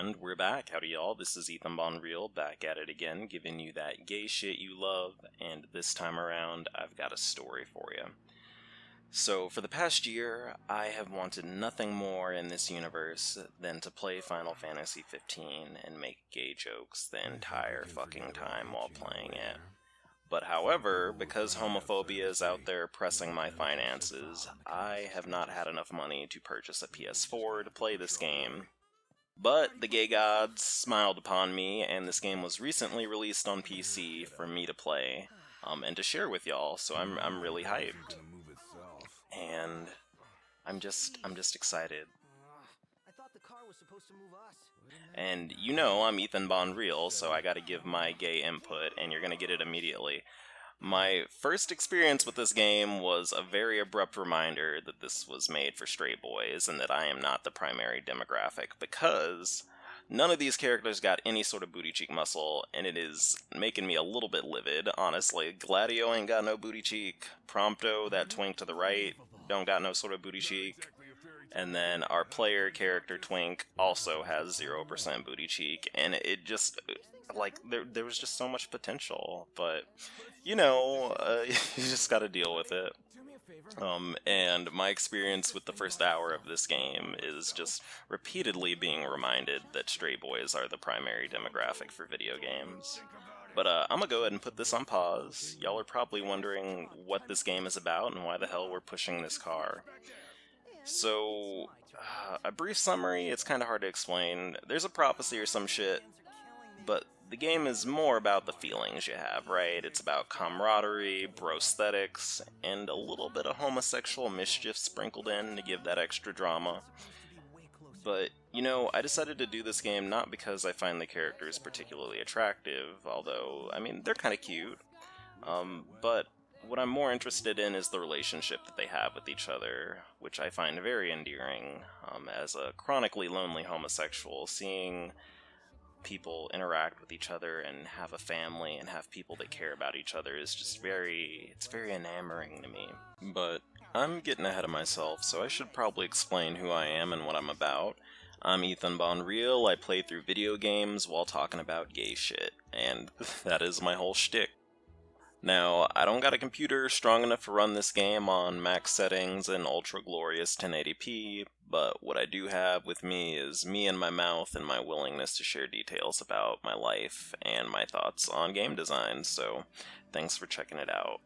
And we're back. Howdy y'all, this is Ethan Bonreal, back at it again, giving you that gay shit you love, and this time around, I've got a story for you. So, for the past year, I have wanted nothing more in this universe than to play Final Fantasy 15 and make gay jokes the entire fucking time while playing it. But however, because homophobia is out there pressing my finances, I have not had enough money to purchase a PS4 to play this game. But the gay gods smiled upon me, and this game was recently released on PC for me to play, and to share with y'all, so I'm really hyped. And I'm just excited. And you know I'm Ethan Bonreal, so I gotta give my gay input, and you're gonna get it immediately. My first experience with this game was a very abrupt reminder that this was made for straight boys, and that I am not the primary demographic, because none of these characters got any sort of booty cheek muscle, and it is making me a little bit livid, honestly. Gladio ain't got no booty cheek, Prompto, that twink to the right, don't got no sort of booty cheek. And then our player character Twink also has 0% booty cheek, and it just, like, there was just so much potential, but, you know, you just gotta deal with it. And my experience with the first hour of this game is just repeatedly being reminded that straight boys are the primary demographic for video games. But I'm gonna go ahead and put this on pause. Y'all are probably wondering what this game is about and why the hell we're pushing this car. So, a brief summary, it's kind of hard to explain. There's a prophecy or some shit, but the game is more about the feelings you have, right? It's about camaraderie, prosthetics, and a little bit of homosexual mischief sprinkled in to give that extra drama. But, you know, I decided to do this game not because I find the characters particularly attractive, although, I mean, they're kind of cute, but what I'm more interested in is the relationship that they have with each other, which I find very endearing. As a chronically lonely homosexual, seeing people interact with each other and have a family and have people that care about each other is just it's very enamoring to me. But I'm getting ahead of myself, so I should probably explain who I am and what I'm about. I'm Ethan Bonreal. I play through video games while talking about gay shit, and that is my whole shtick. Now, I don't got a computer strong enough to run this game on max settings and ultra-glorious 1080p, but what I do have with me is me and my mouth and my willingness to share details about my life and my thoughts on game design, so thanks for checking it out.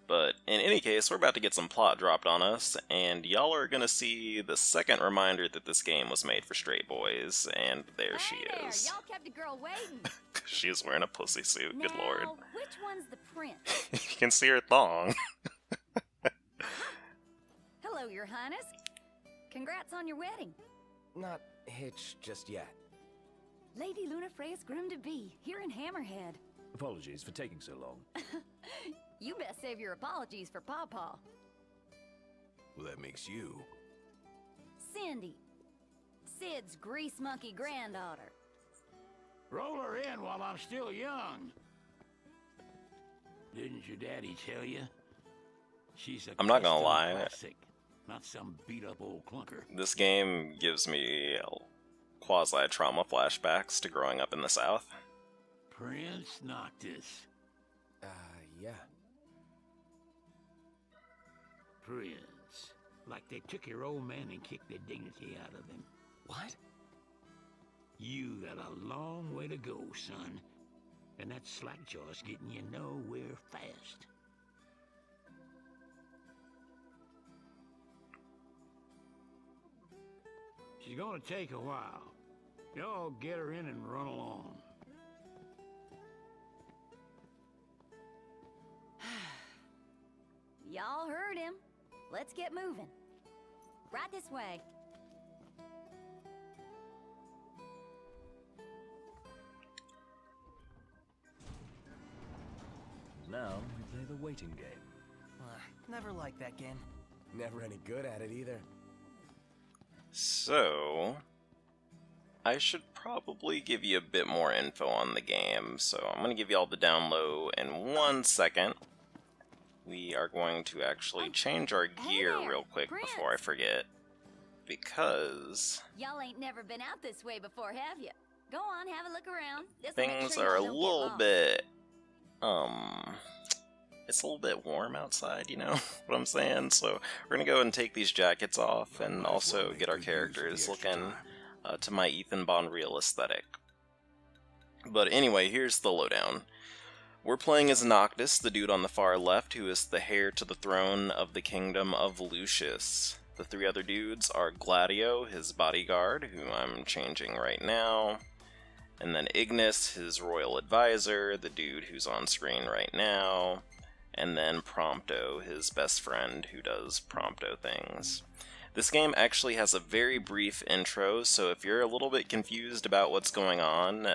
But in any case, we're about to get some plot dropped on us, and y'all are gonna see the second reminder that this game was made for straight boys, and there she is. Y'all kept a girl waiting. She is wearing a pussy suit, good lord. Which one's the prince? You can see her thong. Hello, Your Highness. Congrats on your wedding. Not hitched just yet. Lady Lunafreya's groom-to-be, here in Hammerhead. Apologies for taking so long. You best save your apologies for Pawpaw. Well, that makes you. Cindy, Sid's grease monkey granddaughter. Roll her in while I'm still young. Didn't your daddy tell you? She's a I'm not gonna custom lie. classic, not some beat-up old clunker. This game gives me quasi-trauma flashbacks to growing up in the South. Prince Noctis. Yeah. Prince. Like they took your old man and kicked the dignity out of him. What? You got a long way to go, son. And that slack-jaw's getting you nowhere fast. She's gonna take a while. Y'all get her in and run along. Y'all heard him. Let's get moving. Right this way. Now we play the waiting game. Never liked that game. Never any good at it either. So, I should probably give you a bit more info on the game, so I'm going to give you all the down low in 1 second. We are going to actually change our gear real quick before I forget. because Y'all ain't never been out this way before, have you? Go on, have a look around. things are a little bit, it's a little bit warm outside, you know what I'm saying? So we're gonna go and take these jackets off and also get our characters looking to my Ethan Bonreal aesthetic. But anyway, here's the lowdown. We're playing as Noctis, the dude on the far left, who is the heir to the throne of the kingdom of Lucius. The three other dudes are Gladio, his bodyguard, who I'm changing right now, and then Ignis, his royal advisor, the dude who's on screen right now, and then Prompto, his best friend, who does Prompto things. This game actually has a very brief intro, so if you're a little bit confused about what's going on,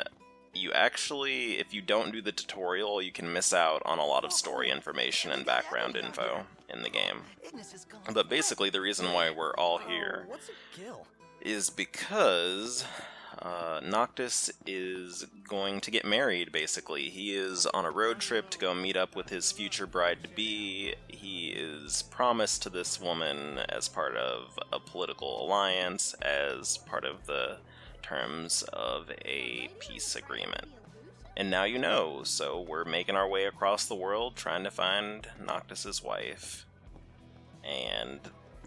you actually, if you don't do the tutorial, you can miss out on a lot of story information and background info in the game. But basically, the reason why we're all here is because Noctis is going to get married, basically. He is on a road trip to go meet up with his future bride-to-be. He is promised to this woman as part of a political alliance, as part of the terms of a peace agreement. And now you know, so we're making our way across the world trying to find Noctis's wife. And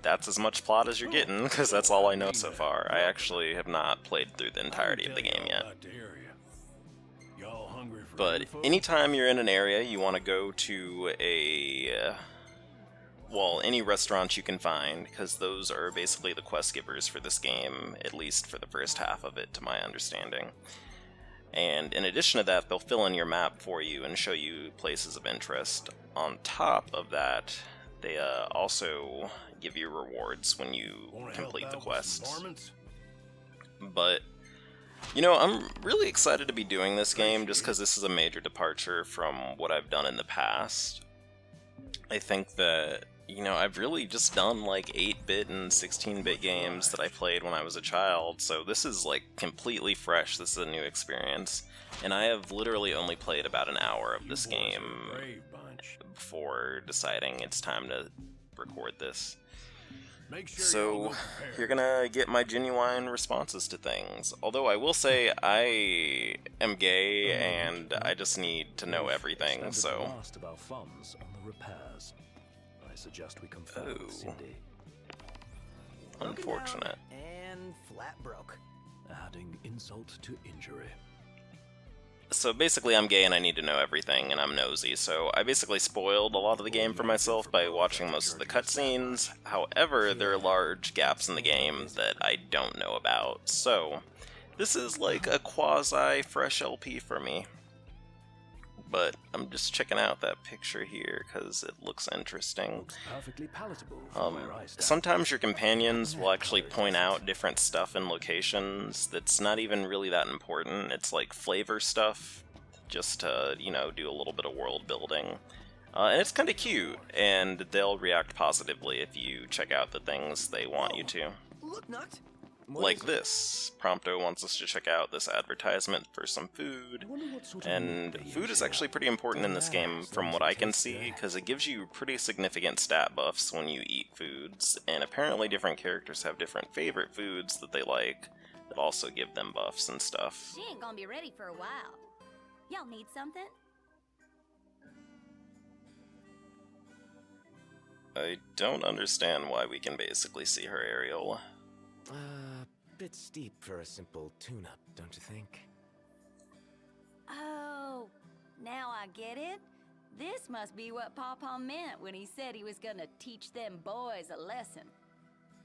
that's as much plot as you're getting, because that's all I know so far. I actually have not played through the entirety of the game yet. But anytime you're in an area, you want to go to any restaurant you can find, because those are basically the quest givers for this game, at least for the first half of it, to my understanding. And in addition to that, they'll fill in your map for you and show you places of interest. On top of that, they also give you rewards when you complete the quests. But, you know, I'm really excited to be doing this game just because this is a major departure from what I've done in the past. I think that, you know, I've really just done like 8-bit and 16-bit games that I played when I was a child, so this is like completely fresh. This is a new experience, and I have literally only played about an hour of this game before deciding it's time to record this. So you're gonna get my genuine responses to things. Although I will say I am gay and I just need to know everything, so... Suggest we confirm with Cindy. Unfortunate. And flat broke. Adding insult to injury. So basically I'm gay and I need to know everything, and I'm nosy, so I basically spoiled a lot of the game for myself by watching most of the cutscenes. However, there are large gaps in the game that I don't know about, so this is like a quasi-fresh LP for me. But I'm just checking out that picture here because it looks interesting. Looks perfectly palatable from where I stand. Sometimes your companions will actually point out different stuff and locations that's not even really that important. It's like flavor stuff, just to, you know, do a little bit of world building. And it's kind of cute, and they'll react positively if you check out the things they want you to. Look, Noct. Like this. Prompto wants us to check out this advertisement for some food, and food is actually pretty important in this game from what I can see, because it gives you pretty significant stat buffs when you eat foods, and apparently different characters have different favorite foods that they like that also give them buffs and stuff. She ain't gonna be ready for a while. Y'all need something? I don't understand why we can basically see her areola. Bit steep for a simple tune-up, don't you think? Oh, now I get it. This must be what Pawpaw meant when he said he was gonna teach them boys a lesson.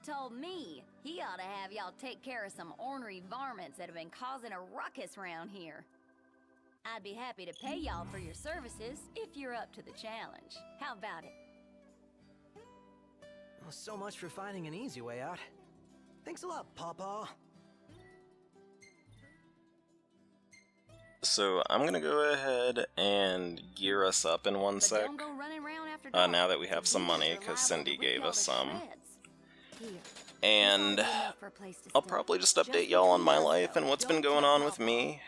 Told me he ought to have y'all take care of some ornery varmints that have been causing a ruckus around here. I'd be happy to pay y'all for your services if you're up to the challenge. How about it? Well, so much for finding an easy way out. Thanks a lot, Pawpaw. So I'm gonna go ahead and gear us up in one sec. Don't go running around after dark. Now that we have some money, You're because liable Cindy to rip gave y'all us to some. shreds. Here, And this ought to be enough for a place to I'll stay. probably just Just update y'all on my between us, life and though. what's been Don't going tell on with Pawpaw. me.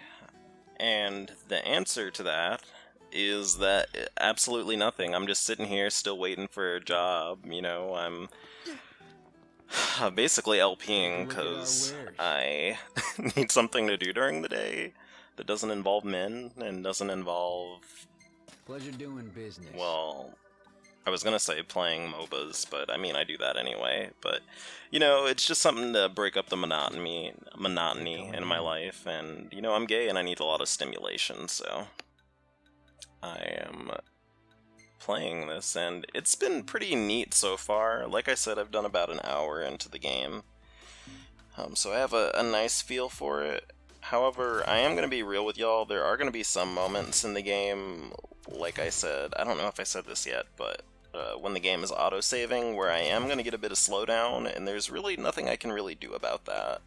And the answer to that is that absolutely nothing. I'm just sitting here still waiting for a job, you know, I'm Basically LPing, because I need something to do during the day that doesn't involve men and doesn't involve... Pleasure doing business. Well, I was gonna say playing MOBAs, but I mean I do that anyway. But you know, it's just something to break up the monotony in my life, and you know I'm gay and I need a lot of stimulation, so I am playing this, and it's been pretty neat so far. Like I said, I've done about an hour into the game, so I have a nice feel for it. However, I am going to be real with y'all, there are going to be some moments in the game, like I said, I don't know if I said this yet, but when the game is auto-saving, where I am going to get a bit of slowdown, and there's really nothing I can really do about that.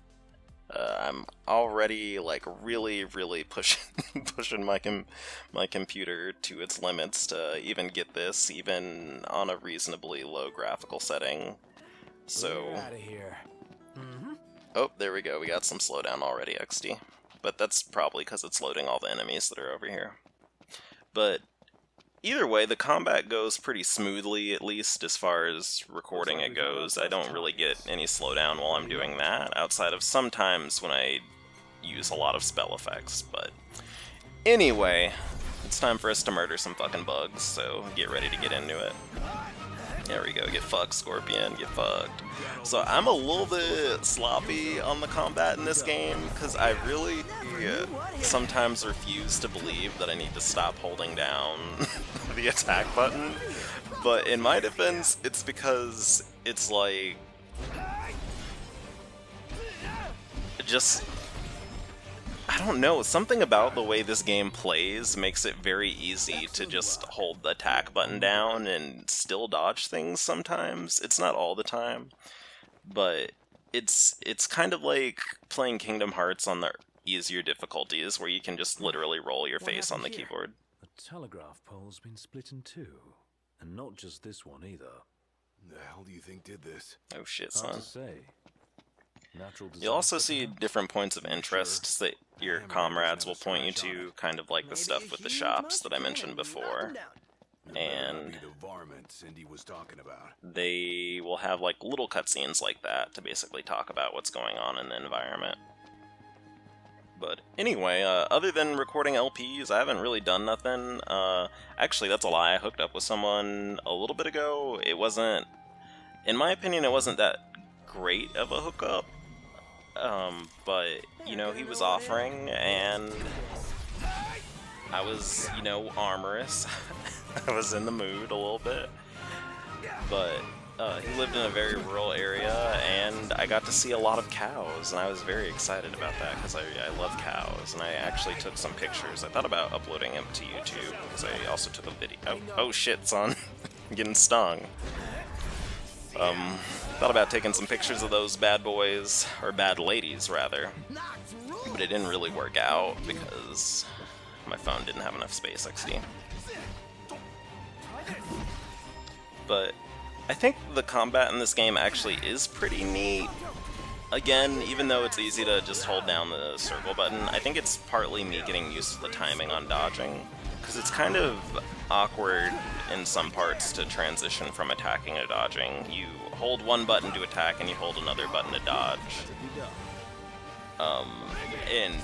I'm already like really pushing my computer to its limits to even get this, even on a reasonably low graphical setting. So, Out of here. oh, there we go. We got some slowdown already, XD. But that's probably because it's loading all the enemies that are over here. But either way, the combat goes pretty smoothly, at least as far as recording it goes. I don't really get any slowdown while I'm doing that, outside of sometimes when I use a lot of spell effects. But anyway, it's time for us to murder some fucking bugs, so get ready to get into it. There we go, get fucked, Scorpion, get fucked. So I'm a little bit sloppy on the combat in this game, because I really sometimes refuse to believe that I need to stop holding down the attack button. But in my defense, it's because it's like... just... I don't know, something about the way this game plays makes it very easy to just hold the attack button down and still dodge things sometimes. It's not all the time, but it's kind of like playing Kingdom Hearts on the easier difficulties where you can just literally roll your face on the keyboard. The telegraph pole's been split in two. And not just this one either. The hell do you think did this? Oh shit, Hard son. to say. Natural You'll also disaster, see perhaps? different points of interest that your comrades will point you to, kind of like the stuff with the shops that I mentioned before. And Be the varmint Cindy was talking about. they will have like little cutscenes like that to basically talk about what's going on in the environment. But anyway, other than recording LPs, I haven't really done nothing. Actually, that's a lie. I hooked up with someone a little bit ago. It wasn't, in my opinion, it wasn't that great of a hookup. But, you know, he was offering, and I was, you know, amorous. I was in the mood a little bit. But he lived in a very rural area, and I got to see a lot of cows, and I was very excited about that, because I love cows, and I actually took some pictures. I thought about uploading them to YouTube, because I also took a video. Oh shit, son. I'm getting stung. Thought about taking some pictures of those bad boys, or bad ladies, rather. But it didn't really work out, because my phone didn't have enough space, XD. But I think the combat in this game actually is pretty neat. Again, even though it's easy to just hold down the circle button, I think it's partly me getting used to the timing on dodging, because it's kind of awkward in some parts to transition from attacking to dodging. You hold one button to attack and you hold another button to dodge. And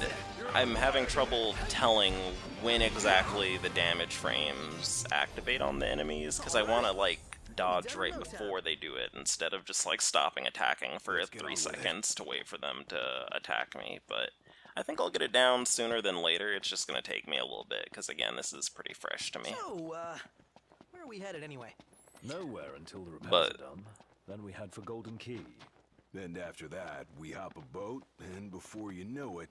I'm having trouble telling when exactly the damage frames activate on the enemies, because I want to like dodge right before they do it instead of just like stopping attacking for 3 seconds to wait for them to attack me. But I think I'll get it down sooner than later. It's just going to take me a little bit, because again, this is pretty fresh to me. So, where are we headed anyway? Nowhere until the repairs But- are done. Then we head for Golden Key. Then after that, we hop a boat, and before you know it,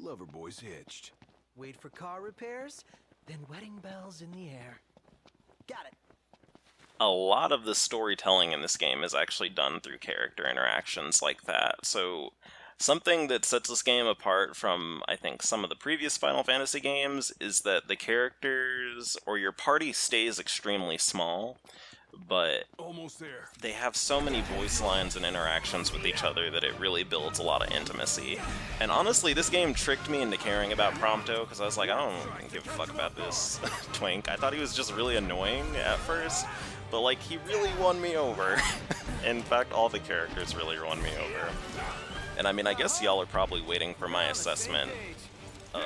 Loverboy's hitched. Wait for car repairs, then wedding bells in the air. Got it. A lot of the storytelling in this game is actually done through character interactions like that. So something that sets this game apart from, I think, some of the previous Final Fantasy games is that the characters or your party stays extremely small, but Almost there. they have so many voice lines and interactions with each other that it really builds a lot of intimacy. And honestly, this game tricked me into caring about Prompto, because I was like, I don't give a fuck about this twink. I thought he was just really annoying at first, but like, he really won me over. In fact, all the characters really won me over. And I mean, I guess y'all are probably waiting for my assessment of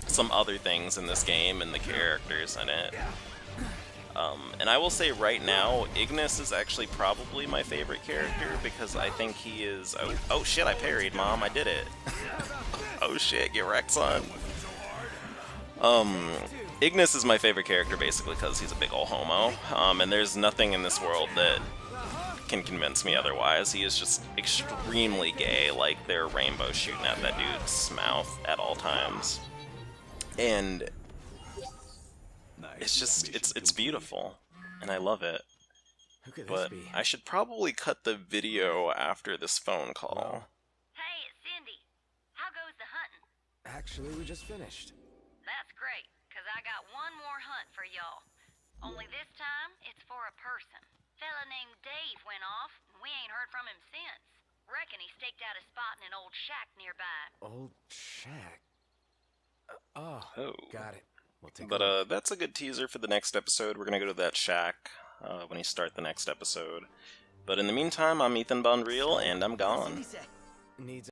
some other things in this game and the characters in it. And I will say right now, Ignis is actually probably my favorite character because I think he is... Oh shit, I parried, Mom, I did it. Oh shit, get wrecked, son. Ignis is my favorite character basically because he's a big ol' homo, and there's nothing in this world that can convince me otherwise. He is just extremely gay, like they're rainbow shooting at that dude's mouth at all times. And it's just, it's beautiful, and I love it. Who could But this be? I should probably cut the video after this phone call. Hey, it's Cindy. How goes the hunting? Actually, we just finished. That's great, 'cause I got one more hunt for y'all. Only this time, it's for a person. Fella named Dave went off, and we ain't heard from him since. Reckon he staked out a spot in an old shack nearby. Old shack. Oh, got it. We'll take a But look. that's a good teaser for the next episode. We're gonna go to that shack when we start the next episode. But in the meantime, I'm Ethan Bonreal, and I'm gone. Needs